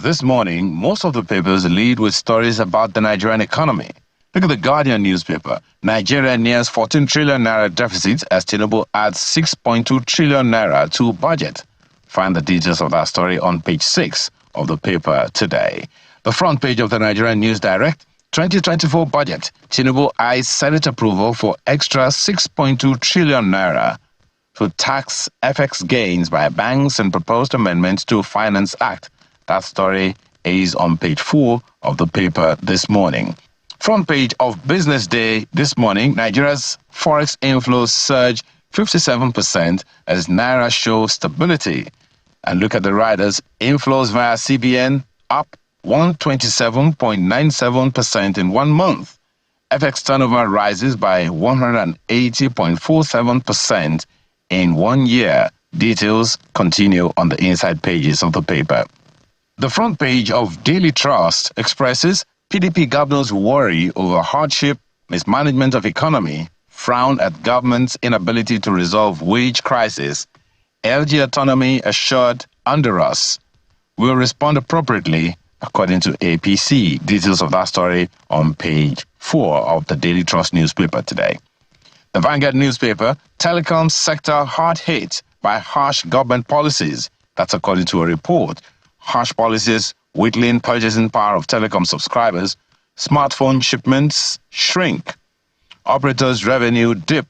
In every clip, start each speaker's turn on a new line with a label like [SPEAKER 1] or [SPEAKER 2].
[SPEAKER 1] This morning, most of the papers lead with stories about the Nigerian economy. Look at the Guardian newspaper. Nigeria nears 14 trillion naira deficit as Tinubu adds 6.2 trillion naira to budget. Find the details of that story on page 6 of the paper today. The front page of the Nigerian News Direct, 2024 budget. Tinubu eyes Senate approval for extra 6.2 trillion naira to tax FX gains by banks and proposed amendments to Finance Act. That story is on page 4 of the paper this morning. Front page of Business Day this morning, Nigeria's forex inflows surge 57% as Naira shows stability. And look at the riders, inflows via CBN up 127.97% in 1 month. FX turnover rises by 180.47% in 1 year. Details continue on the inside pages of the paper. The front page of Daily Trust expresses PDP governors worry over hardship, mismanagement of economy, frown at government's inability to resolve wage crisis. LG autonomy assured under us. We'll respond appropriately, according to APC. Details of that story on page 4 of the Daily Trust newspaper today. The Vanguard newspaper, telecom sector hard hit by harsh government policies. That's according to a report. Harsh policies whittling purchasing power of telecom subscribers. Smartphone shipments shrink. Operators' revenue dip.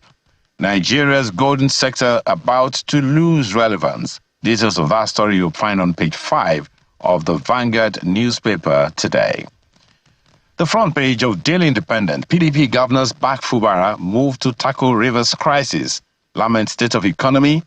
[SPEAKER 1] Nigeria's golden sector about to lose relevance. Details of that story you'll find on page 5 of the Vanguard newspaper today. The front page of Daily Independent, PDP governors back Fubara move to tackle Rivers crisis. Lament state of economy.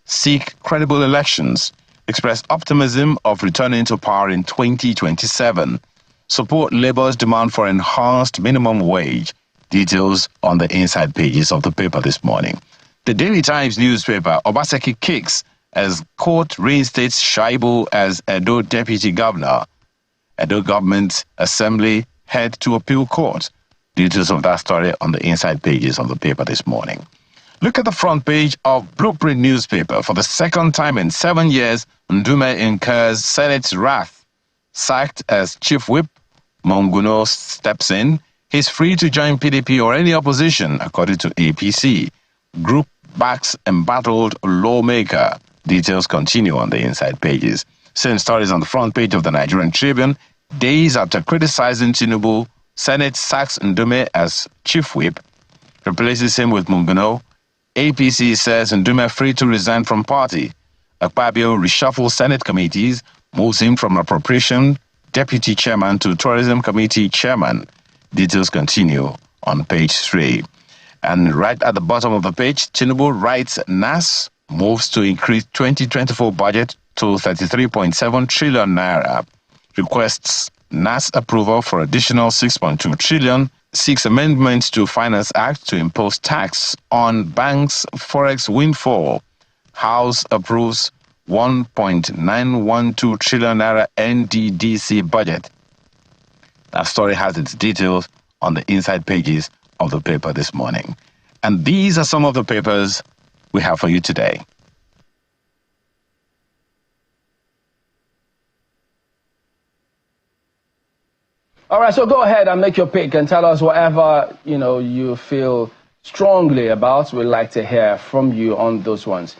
[SPEAKER 1] Seek credible elections. Express optimism of returning to power in 2027. Support Labour's demand for enhanced minimum wage. Details on the inside pages of the paper this morning. The Daily Times newspaper, Obaseki kicks as court reinstates Shaibu as Edo deputy governor. Edo government assembly head to appeal court. Details of that story on the inside pages of the paper this morning. Look at the front page of Blueprint newspaper. For the second time in 7 years, Ndume incurs Senate's wrath. Sacked as chief whip, Monguno steps in. He's free to join PDP or any opposition, according to APC. Group backs embattled lawmaker. Details continue on the inside pages. Same stories on the front page of the Nigerian Tribune. Days after criticizing Tinubu, Senate sacks Ndume as chief whip, replaces him with Monguno. APC says Ndume free to resign from party. Akpabio reshuffles Senate committees, moves him from appropriation deputy chairman to tourism committee chairman. Details continue on page 3. And right at the bottom of the page, Tinubu writes NAS moves to increase 2024 budget to 33.7 trillion naira. Requests NAS approval for additional 6.2 trillion. Seeks amendments to Finance Act to impose tax on banks' forex windfall. House approves 1.912 trillion naira NDDC budget. That story has its details on the inside pages of the paper this morning. And these are some of the papers we have for you today.
[SPEAKER 2] All right, so go ahead and make your pick and tell us whatever, you feel strongly about. We'd like to hear from you on those ones.